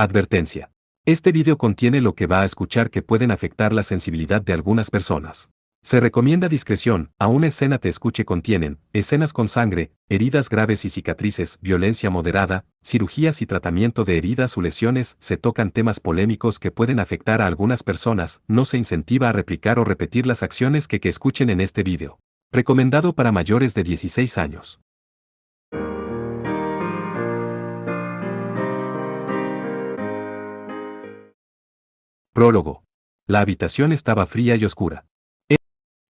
Advertencia. Este video contiene lo que va a escuchar que pueden afectar la sensibilidad de algunas personas. Se recomienda discreción, aún escena te escuche contienen, escenas con sangre, heridas graves y cicatrices, violencia moderada, cirugías y tratamiento de heridas o lesiones, se tocan temas polémicos que pueden afectar a algunas personas, no se incentiva a replicar o repetir las acciones que escuchen en este video. Recomendado para mayores de 16 años. Prólogo. La habitación estaba fría y oscura.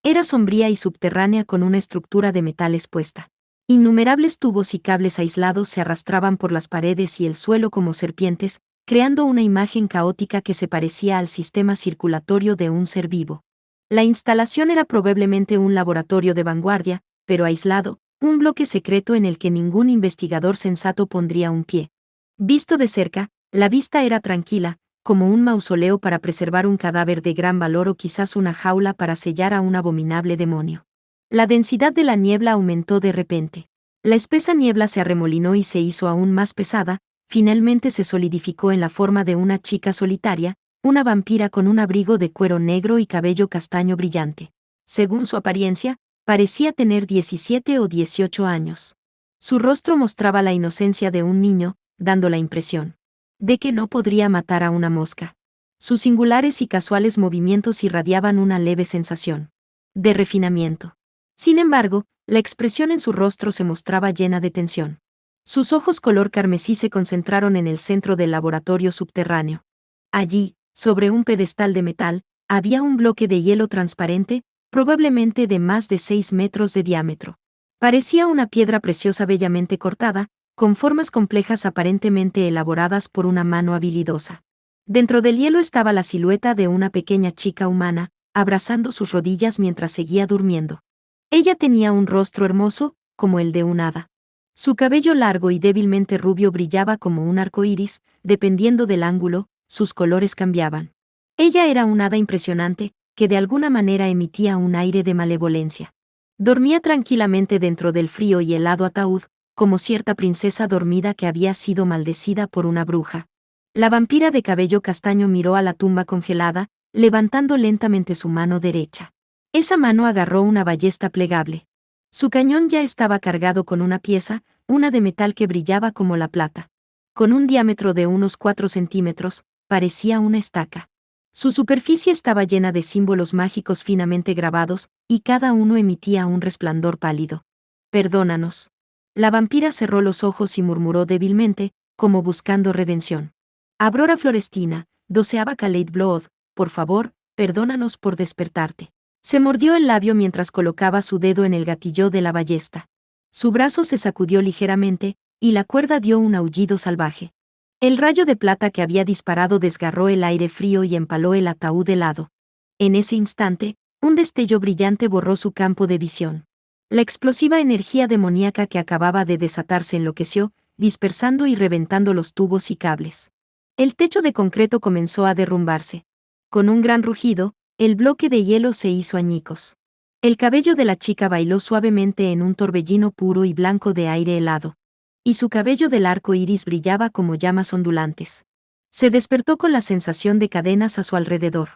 Era sombría y subterránea con una estructura de metal expuesta. Innumerables tubos y cables aislados se arrastraban por las paredes y el suelo como serpientes, creando una imagen caótica que se parecía al sistema circulatorio de un ser vivo. La instalación era probablemente un laboratorio de vanguardia, pero aislado, un bloque secreto en el que ningún investigador sensato pondría un pie. Visto de cerca, la vista era tranquila, como un mausoleo para preservar un cadáver de gran valor o quizás una jaula para sellar a un abominable demonio. La densidad de la niebla aumentó de repente. La espesa niebla se arremolinó y se hizo aún más pesada, finalmente se solidificó en la forma de una chica solitaria, una vampira con un abrigo de cuero negro y cabello castaño brillante. Según su apariencia, parecía tener 17 o 18 años. Su rostro mostraba la inocencia de un niño, dando la impresión de que no podría matar a una mosca. Sus singulares y casuales movimientos irradiaban una leve sensación de refinamiento. Sin embargo, la expresión en su rostro se mostraba llena de tensión. Sus ojos color carmesí se concentraron en el centro del laboratorio subterráneo. Allí, sobre un pedestal de metal, había un bloque de hielo transparente, probablemente de más de 6 metros de diámetro. Parecía una piedra preciosa bellamente cortada, con formas complejas aparentemente elaboradas por una mano habilidosa. Dentro del hielo estaba la silueta de una pequeña chica humana, abrazando sus rodillas mientras seguía durmiendo. Ella tenía un rostro hermoso, como el de un hada. Su cabello largo y débilmente rubio brillaba como un arco iris, dependiendo del ángulo, sus colores cambiaban. Ella era un hada impresionante, que de alguna manera emitía un aire de malevolencia. Dormía tranquilamente dentro del frío y helado ataúd, como cierta princesa dormida que había sido maldecida por una bruja. La vampira de cabello castaño miró a la tumba congelada, levantando lentamente su mano derecha. Esa mano agarró una ballesta plegable. Su cañón ya estaba cargado con una pieza, una de metal que brillaba como la plata. Con un diámetro de unos 4 centímetros, parecía una estaca. Su superficie estaba llena de símbolos mágicos finamente grabados, y cada uno emitía un resplandor pálido. «Perdónanos». La vampira cerró los ojos y murmuró débilmente, como buscando redención. «Aurora Florestina, 12ª Kaleid Blood, por favor, perdónanos por despertarte». Se mordió el labio mientras colocaba su dedo en el gatillo de la ballesta. Su brazo se sacudió ligeramente, y la cuerda dio un aullido salvaje. El rayo de plata que había disparado desgarró el aire frío y empaló el ataúd helado. En ese instante, un destello brillante borró su campo de visión. La explosiva energía demoníaca que acababa de desatarse enloqueció, dispersando y reventando los tubos y cables. El techo de concreto comenzó a derrumbarse. Con un gran rugido, el bloque de hielo se hizo añicos. El cabello de la chica bailó suavemente en un torbellino puro y blanco de aire helado. Y su cabello del arco iris brillaba como llamas ondulantes. Se despertó con la sensación de cadenas a su alrededor.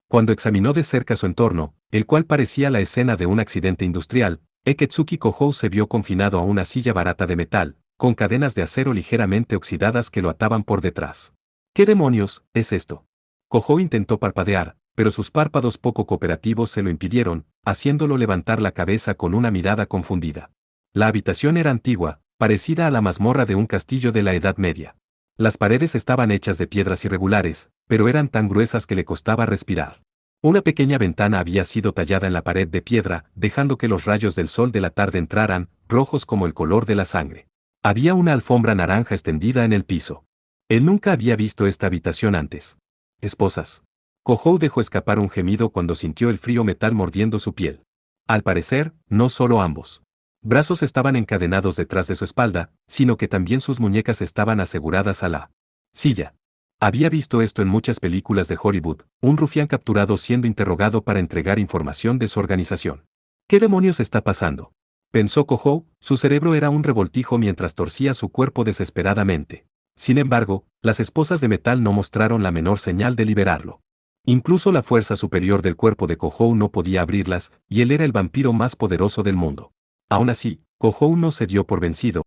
Cuando examinó de cerca su entorno, el cual parecía la escena de un accidente industrial, Eketsuki Kohou se vio confinado a una silla barata de metal, con cadenas de acero ligeramente oxidadas que lo ataban por detrás. ¿Qué demonios es esto? Kohou intentó parpadear, pero sus párpados poco cooperativos se lo impidieron, haciéndolo levantar la cabeza con una mirada confundida. La habitación era antigua, parecida a la mazmorra de un castillo de la Edad Media. Las paredes estaban hechas de piedras irregulares, pero eran tan gruesas que le costaba respirar. Una pequeña ventana había sido tallada en la pared de piedra, dejando que los rayos del sol de la tarde entraran, rojos como el color de la sangre. Había una alfombra naranja extendida en el piso. Él nunca había visto esta habitación antes. Esposas. Kohou dejó escapar un gemido cuando sintió el frío metal mordiendo su piel. Al parecer, no solo ambos brazos estaban encadenados detrás de su espalda, sino que también sus muñecas estaban aseguradas a la silla. Había visto esto en muchas películas de Hollywood, un rufián capturado siendo interrogado para entregar información de su organización. ¿Qué demonios está pasando?, pensó Kohou, su cerebro era un revoltijo mientras torcía su cuerpo desesperadamente. Sin embargo, las esposas de metal no mostraron la menor señal de liberarlo. Incluso la fuerza superior del cuerpo de Kohou no podía abrirlas, y él era el vampiro más poderoso del mundo. Aún así, Kohou no se dio por vencido.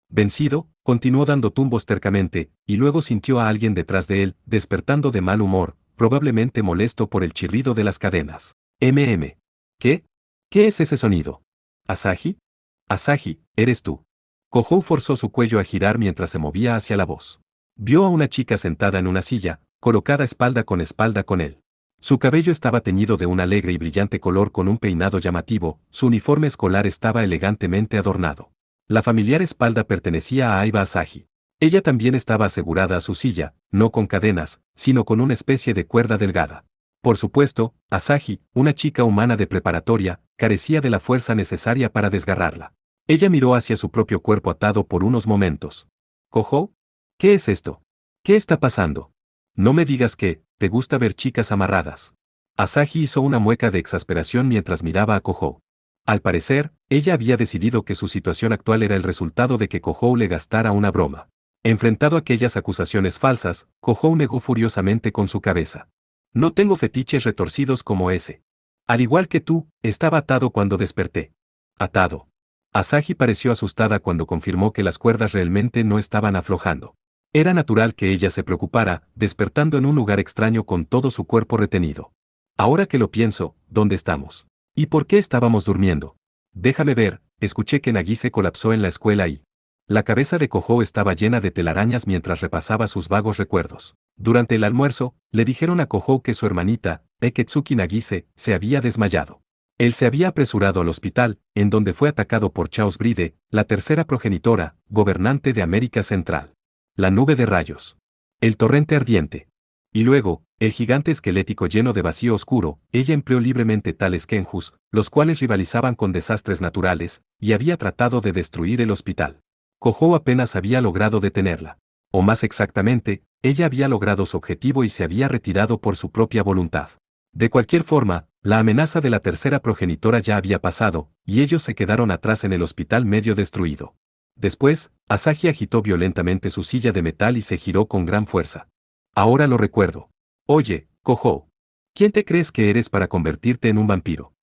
Vencido, continuó dando tumbos tercamente, y luego sintió a alguien detrás de él, despertando de mal humor, probablemente molesto por el chirrido de las cadenas. ¿Qué? ¿Qué es ese sonido? ¿Asahi? Asahi, eres tú. Kohou forzó su cuello a girar mientras se movía hacia la voz. Vio a una chica sentada en una silla, colocada espalda con él. Su cabello estaba teñido de un alegre y brillante color con un peinado llamativo, su uniforme escolar estaba elegantemente adornado. La familiar espalda pertenecía a Aiba Asahi. Ella también estaba asegurada a su silla, no con cadenas, sino con una especie de cuerda delgada. Por supuesto, Asahi, una chica humana de preparatoria, carecía de la fuerza necesaria para desgarrarla. Ella miró hacia su propio cuerpo atado por unos momentos. ¿Kohou? ¿Qué es esto? ¿Qué está pasando? No me digas que, te gusta ver chicas amarradas. Asahi hizo una mueca de exasperación mientras miraba a Kohou. Al parecer, ella había decidido que su situación actual era el resultado de que Kohou le gastara una broma. Enfrentado a aquellas acusaciones falsas, Kohou negó furiosamente con su cabeza. No tengo fetiches retorcidos como ese. Al igual que tú, estaba atado cuando desperté. Atado. Asahi pareció asustada cuando confirmó que las cuerdas realmente no estaban aflojando. Era natural que ella se preocupara, despertando en un lugar extraño con todo su cuerpo retenido. Ahora que lo pienso, ¿dónde estamos? ¿Y por qué estábamos durmiendo? Déjame ver, escuché que Nagise colapsó en la escuela y... La cabeza de Kohou estaba llena de telarañas mientras repasaba sus vagos recuerdos. Durante el almuerzo, le dijeron a Kohou que su hermanita, Eketsuki Nagise, se había desmayado. Él se había apresurado al hospital, en donde fue atacado por Chaos Bride, la tercera progenitora, gobernante de América Central. La nube de rayos. El torrente ardiente. Y luego, el gigante esquelético lleno de vacío oscuro, ella empleó libremente tales kenjus, los cuales rivalizaban con desastres naturales, y había tratado de destruir el hospital. Kohou apenas había logrado detenerla. O más exactamente, ella había logrado su objetivo y se había retirado por su propia voluntad. De cualquier forma, la amenaza de la tercera progenitora ya había pasado, y ellos se quedaron atrás en el hospital medio destruido. Después, Asahi agitó violentamente su silla de metal y se giró con gran fuerza. Ahora lo recuerdo. Oye, Kohou. ¿Quién te crees que eres para convertirte en un vampiro?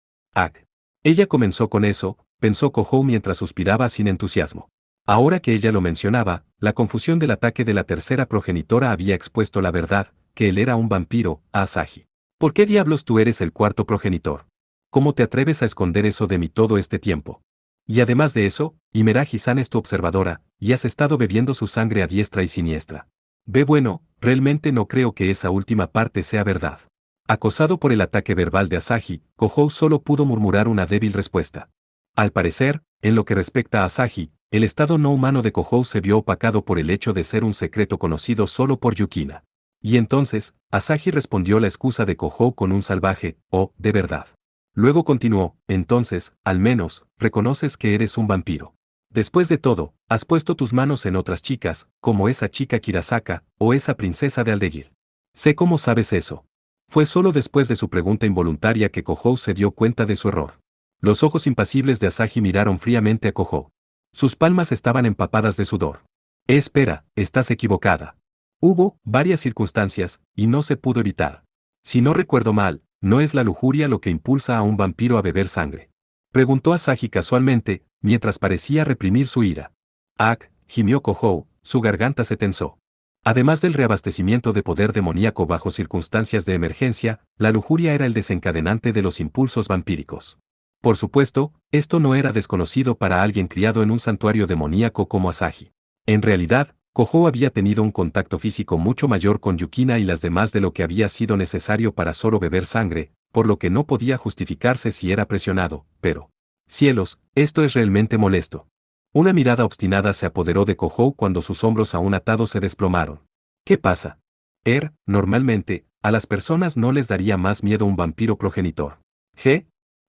Ella comenzó con eso, pensó Kohou mientras suspiraba sin entusiasmo. Ahora que ella lo mencionaba, la confusión del ataque de la tercera progenitora había expuesto la verdad, que él era un vampiro, a Asahi. ¿Por qué diablos tú eres el cuarto progenitor? ¿Cómo te atreves a esconder eso de mí todo este tiempo? Y además de eso, Imera-Hisan es tu observadora, y has estado bebiendo su sangre a diestra y siniestra. Ve bueno, realmente no creo que esa última parte sea verdad. Acosado por el ataque verbal de Asahi, Kohou solo pudo murmurar una débil respuesta. Al parecer, en lo que respecta a Asahi, el estado no humano de Kohou se vio opacado por el hecho de ser un secreto conocido solo por Yukina. Y entonces, Asahi respondió la excusa de Kohou con un salvaje, oh, de verdad. Luego continuó, entonces, al menos, reconoces que eres un vampiro. Después de todo, has puesto tus manos en otras chicas, como esa chica Kirasaka, o esa princesa de Aldeguir. Sé cómo sabes eso. Fue solo después de su pregunta involuntaria que Kohou se dio cuenta de su error. Los ojos impasibles de Asahi miraron fríamente a Kohou. Sus palmas estaban empapadas de sudor. Espera, estás equivocada. Hubo varias circunstancias, y no se pudo evitar. Si no recuerdo mal, ¿no es la lujuria lo que impulsa a un vampiro a beber sangre? Preguntó Asahi casualmente, mientras parecía reprimir su ira. Gimió Kohou, su garganta se tensó. Además del reabastecimiento de poder demoníaco bajo circunstancias de emergencia, la lujuria era el desencadenante de los impulsos vampíricos. Por supuesto, esto no era desconocido para alguien criado en un santuario demoníaco como Asahi. En realidad, Kohou había tenido un contacto físico mucho mayor con Yukina y las demás de lo que había sido necesario para solo beber sangre, por lo que no podía justificarse si era presionado, pero... Cielos, esto es realmente molesto. Una mirada obstinada se apoderó de Kohou cuando sus hombros aún atados se desplomaron. ¿Qué pasa? Normalmente, a las personas no les daría más miedo un vampiro progenitor.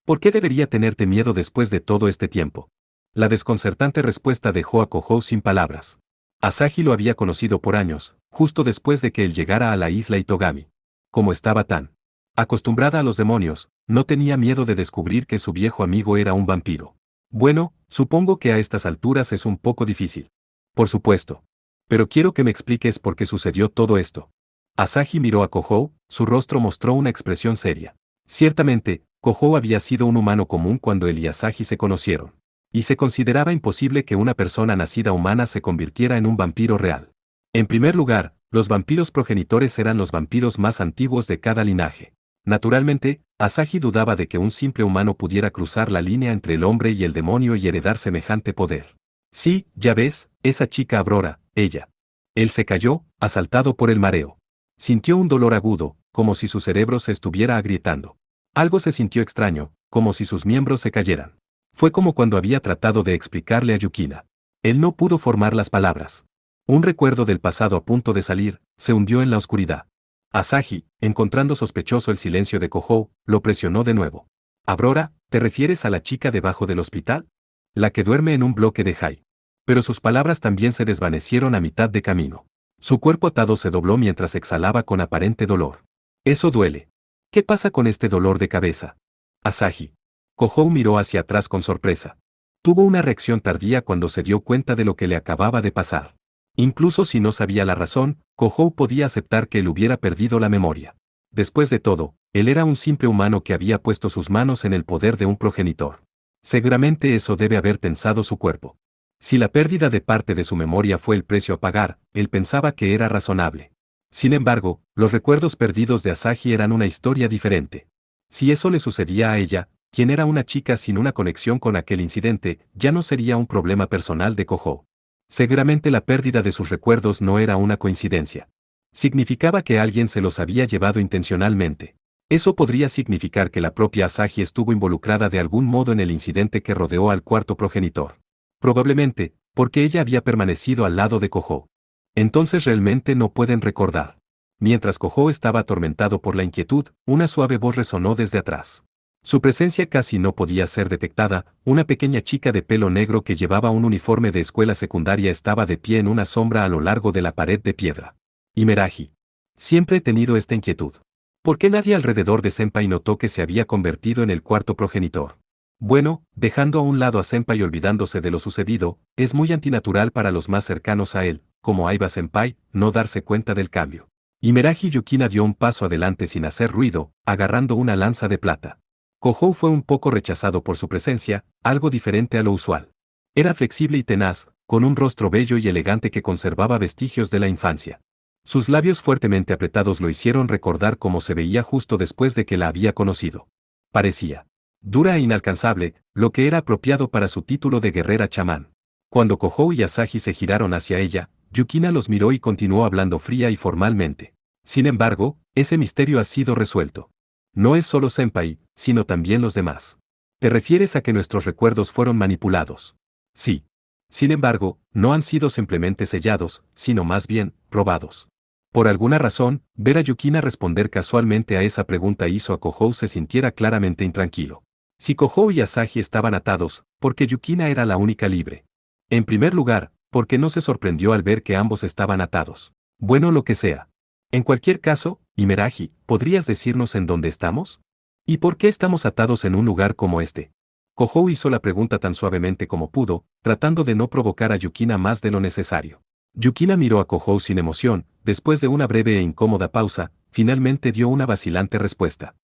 ¿Por qué debería tenerte miedo después de todo este tiempo? La desconcertante respuesta dejó a Kohou sin palabras. Asahi lo había conocido por años, justo después de que él llegara a la isla Itogami. Como estaba tan acostumbrada a los demonios, no tenía miedo de descubrir que su viejo amigo era un vampiro. Bueno, supongo que a estas alturas es un poco difícil. Por supuesto. Pero quiero que me expliques por qué sucedió todo esto. Asahi miró a Kohou, su rostro mostró una expresión seria. Ciertamente, Kohou había sido un humano común cuando él y Asahi se conocieron. Y se consideraba imposible que una persona nacida humana se convirtiera en un vampiro real. En primer lugar, los vampiros progenitores eran los vampiros más antiguos de cada linaje. Naturalmente, Asahi dudaba de que un simple humano pudiera cruzar la línea entre el hombre y el demonio y heredar semejante poder. Sí, ya ves, esa chica Aurora, ella. Él se cayó, asaltado por el mareo. Sintió un dolor agudo, como si su cerebro se estuviera agrietando. Algo se sintió extraño, como si sus miembros se cayeran. Fue como cuando había tratado de explicarle a Yukina. Él no pudo formar las palabras. Un recuerdo del pasado a punto de salir, se hundió en la oscuridad. Asahi, encontrando sospechoso el silencio de Kohou, lo presionó de nuevo. Aurora, ¿te refieres a la chica debajo del hospital? La que duerme en un bloque de High. Pero sus palabras también se desvanecieron a mitad de camino. Su cuerpo atado se dobló mientras exhalaba con aparente dolor. Eso duele. ¿Qué pasa con este dolor de cabeza? Asahi. Kohou miró hacia atrás con sorpresa. Tuvo una reacción tardía cuando se dio cuenta de lo que le acababa de pasar. Incluso si no sabía la razón, Kohou podía aceptar que él hubiera perdido la memoria. Después de todo, él era un simple humano que había puesto sus manos en el poder de un progenitor. Seguramente eso debe haber tensado su cuerpo. Si la pérdida de parte de su memoria fue el precio a pagar, él pensaba que era razonable. Sin embargo, los recuerdos perdidos de Asahi eran una historia diferente. Si eso le sucedía a ella, quien era una chica sin una conexión con aquel incidente, ya no sería un problema personal de Kohou. Seguramente la pérdida de sus recuerdos no era una coincidencia. Significaba que alguien se los había llevado intencionalmente. Eso podría significar que la propia Asahi estuvo involucrada de algún modo en el incidente que rodeó al cuarto progenitor. Probablemente, porque ella había permanecido al lado de Kohou. Entonces realmente no pueden recordar. Mientras Kohou estaba atormentado por la inquietud, una suave voz resonó desde atrás. Su presencia casi no podía ser detectada, una pequeña chica de pelo negro que llevaba un uniforme de escuela secundaria estaba de pie en una sombra a lo largo de la pared de piedra. Imeraji. Siempre he tenido esta inquietud. ¿Por qué nadie alrededor de Senpai notó que se había convertido en el cuarto progenitor? Bueno, dejando a un lado a Senpai y olvidándose de lo sucedido, es muy antinatural para los más cercanos a él, como Aiba Senpai, no darse cuenta del cambio. Imeraji Yukina dio un paso adelante sin hacer ruido, agarrando una lanza de plata. Kohou fue un poco rechazado por su presencia, algo diferente a lo usual. Era flexible y tenaz, con un rostro bello y elegante que conservaba vestigios de la infancia. Sus labios fuertemente apretados lo hicieron recordar cómo se veía justo después de que la había conocido. Parecía dura e inalcanzable, lo que era apropiado para su título de guerrera chamán. Cuando Kohou y Asahi se giraron hacia ella, Yukina los miró y continuó hablando fría y formalmente. Sin embargo, ese misterio ha sido resuelto. No es solo Senpai, sino también los demás. ¿Te refieres a que nuestros recuerdos fueron manipulados? Sí. Sin embargo, no han sido simplemente sellados, sino más bien, robados. Por alguna razón, ver a Yukina responder casualmente a esa pregunta hizo a Kohou se sintiera claramente intranquilo. Si Kohou y Asahi estaban atados, porque Yukina era la única libre. En primer lugar, porque no se sorprendió al ver que ambos estaban atados. Bueno, lo que sea. En cualquier caso, Imeraji, ¿podrías decirnos en dónde estamos? ¿Y por qué estamos atados en un lugar como este? Kohou hizo la pregunta tan suavemente como pudo, tratando de no provocar a Yukina más de lo necesario. Yukina miró a Kohou sin emoción, después de una breve e incómoda pausa, finalmente dio una vacilante respuesta.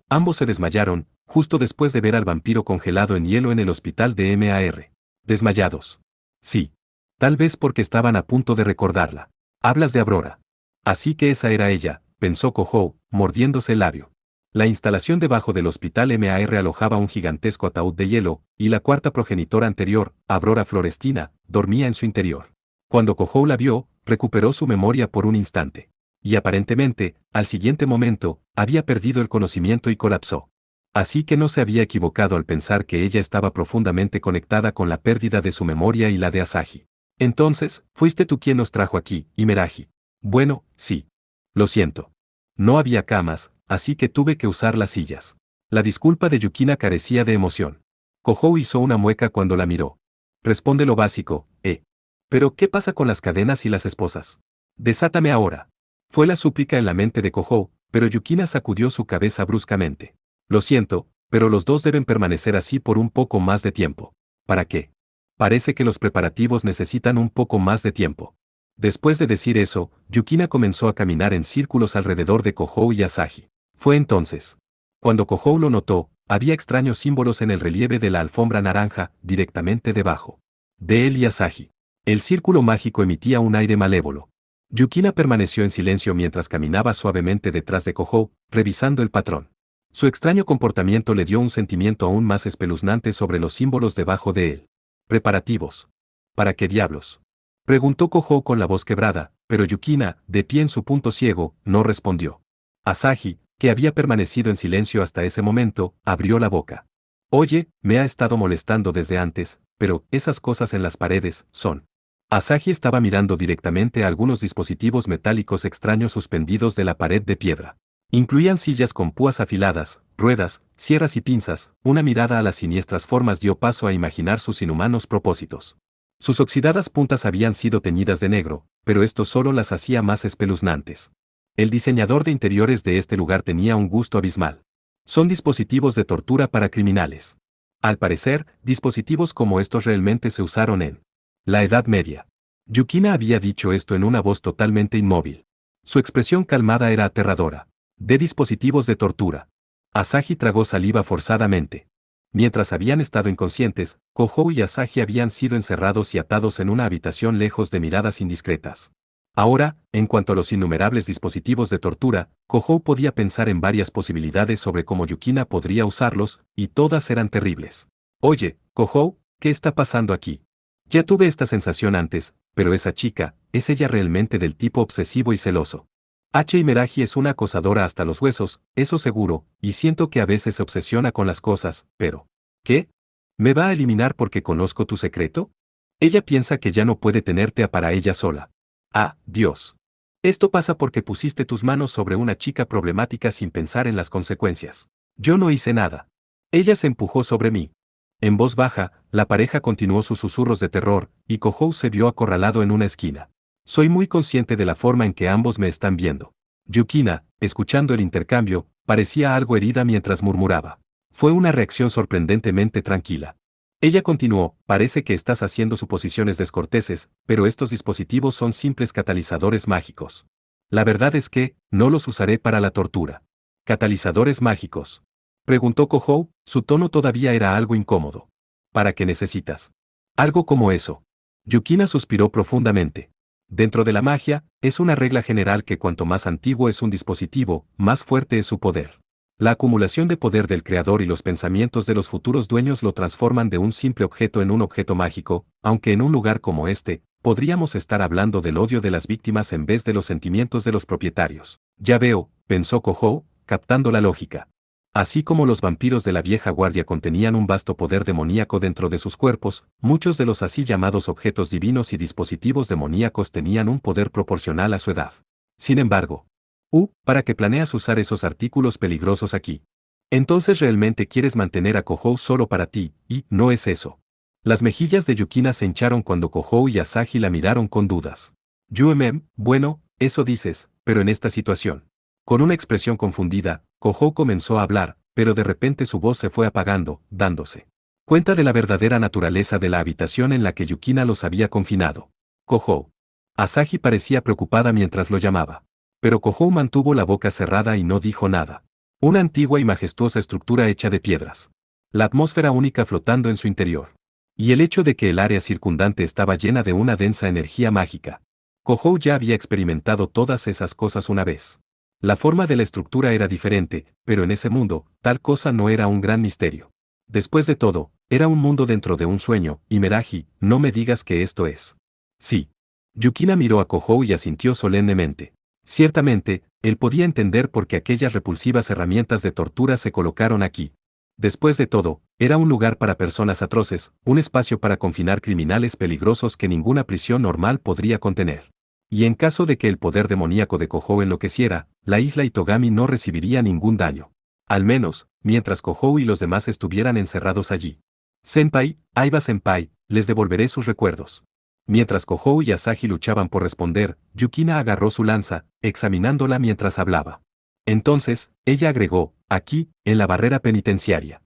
Ambos se desmayaron, justo después de ver al vampiro congelado en hielo en el hospital de MAR. Desmayados. Sí. Tal vez porque estaban a punto de recordarla. Hablas de Aurora. Así que esa era ella, pensó Kohou, mordiéndose el labio. La instalación debajo del hospital MAR alojaba un gigantesco ataúd de hielo, y la cuarta progenitora anterior, Aurora Florestina, dormía en su interior. Cuando Kohou la vio, recuperó su memoria por un instante. Y aparentemente, al siguiente momento, había perdido el conocimiento y colapsó. Así que no se había equivocado al pensar que ella estaba profundamente conectada con la pérdida de su memoria y la de Asahi. Entonces, fuiste tú quien nos trajo aquí, Imeraji. Bueno, sí. Lo siento. No había camas, así que tuve que usar las sillas. La disculpa de Yukina carecía de emoción. Kohou hizo una mueca cuando la miró. Responde lo básico, Pero, ¿qué pasa con las cadenas y las esposas? Desátame ahora. Fue la súplica en la mente de Kohou, pero Yukina sacudió su cabeza bruscamente. Lo siento, pero los dos deben permanecer así por un poco más de tiempo. ¿Para qué? Parece que los preparativos necesitan un poco más de tiempo. Después de decir eso, Yukina comenzó a caminar en círculos alrededor de Kohou y Asahi. Fue entonces, cuando Kohou lo notó, había extraños símbolos en el relieve de la alfombra naranja, directamente debajo de él y Asahi. El círculo mágico emitía un aire malévolo. Yukina permaneció en silencio mientras caminaba suavemente detrás de Kohou, revisando el patrón. Su extraño comportamiento le dio un sentimiento aún más espeluznante sobre los símbolos debajo de él. ¿Preparativos? ¿Para qué diablos?, preguntó Kohou con la voz quebrada, pero Yukina, de pie en su punto ciego, no respondió. Asahi, que había permanecido en silencio hasta ese momento, abrió la boca. Oye, me ha estado molestando desde antes, pero esas cosas en las paredes son. Asahi estaba mirando directamente a algunos dispositivos metálicos extraños suspendidos de la pared de piedra. Incluían sillas con púas afiladas, ruedas, sierras y pinzas. Una mirada a las siniestras formas dio paso a imaginar sus inhumanos propósitos. Sus oxidadas puntas habían sido teñidas de negro, pero esto solo las hacía más espeluznantes. El diseñador de interiores de este lugar tenía un gusto abismal. Son dispositivos de tortura para criminales. Al parecer, dispositivos como estos realmente se usaron en la Edad Media. Yukina había dicho esto en una voz totalmente inmóvil. Su expresión calmada era aterradora. De dispositivos de tortura. Asahi tragó saliva forzadamente. Mientras habían estado inconscientes, Kohou y Asahi habían sido encerrados y atados en una habitación lejos de miradas indiscretas. Ahora, en cuanto a los innumerables dispositivos de tortura, Kohou podía pensar en varias posibilidades sobre cómo Yukina podría usarlos, y todas eran terribles. Oye, Kohou, ¿qué está pasando aquí? Ya tuve esta sensación antes, pero esa chica, ¿es ella realmente del tipo obsesivo y celoso? Imeraji es una acosadora hasta los huesos, eso seguro, y siento que a veces se obsesiona con las cosas, pero... ¿Qué? ¿Me va a eliminar porque conozco tu secreto? Ella piensa que ya no puede tenerte para ella sola. Ah, Dios. Esto pasa porque pusiste tus manos sobre una chica problemática sin pensar en las consecuencias. Yo no hice nada. Ella se empujó sobre mí. En voz baja, la pareja continuó sus susurros de terror, y Kohou se vio acorralado en una esquina. Soy muy consciente de la forma en que ambos me están viendo. Yukina, escuchando el intercambio, parecía algo herida mientras murmuraba. Fue una reacción sorprendentemente tranquila. Ella continuó, parece que estás haciendo suposiciones descorteses, pero estos dispositivos son simples catalizadores mágicos. La verdad es que, no los usaré para la tortura. ¿Catalizadores mágicos?, preguntó Kohou, su tono todavía era algo incómodo. ¿Para qué necesitas algo como eso? Yukina suspiró profundamente. Dentro de la magia, es una regla general que cuanto más antiguo es un dispositivo, más fuerte es su poder. La acumulación de poder del creador y los pensamientos de los futuros dueños lo transforman de un simple objeto en un objeto mágico, aunque en un lugar como este, podríamos estar hablando del odio de las víctimas en vez de los sentimientos de los propietarios. Ya veo, pensó Kohou, captando la lógica. Así como los vampiros de la vieja guardia contenían un vasto poder demoníaco dentro de sus cuerpos, muchos de los así llamados objetos divinos y dispositivos demoníacos tenían un poder proporcional a su edad. Sin embargo, ¿para qué planeas usar esos artículos peligrosos aquí? Entonces realmente quieres mantener a Kohou solo para ti, y no es eso. Las mejillas de Yukina se hincharon cuando Kohou y Asahi la miraron con dudas. Bueno, eso dices, pero en esta situación. Con una expresión confundida, Kohou comenzó a hablar, pero de repente su voz se fue apagando, dándose cuenta de la verdadera naturaleza de la habitación en la que Yukina los había confinado. Kohou. Asahi parecía preocupada mientras lo llamaba. Pero Kohou mantuvo la boca cerrada y no dijo nada. Una antigua y majestuosa estructura hecha de piedras. La atmósfera única flotando en su interior. Y el hecho de que el área circundante estaba llena de una densa energía mágica. Kohou ya había experimentado todas esas cosas una vez. La forma de la estructura era diferente, pero en ese mundo, tal cosa no era un gran misterio. Después de todo, era un mundo dentro de un sueño, y Meraji, no me digas que esto es. Sí. Yukina miró a Kohou y asintió solemnemente. Ciertamente, él podía entender por qué aquellas repulsivas herramientas de tortura se colocaron aquí. Después de todo, era un lugar para personas atroces, un espacio para confinar criminales peligrosos que ninguna prisión normal podría contener. Y en caso de que el poder demoníaco de Kohou enloqueciera, la isla Itogami no recibiría ningún daño. Al menos, mientras Kohou y los demás estuvieran encerrados allí. Senpai, Aiba-senpai, les devolveré sus recuerdos. Mientras Kohou y Asahi luchaban por responder, Yukina agarró su lanza, examinándola mientras hablaba. Entonces, ella agregó, aquí, en la barrera penitenciaria.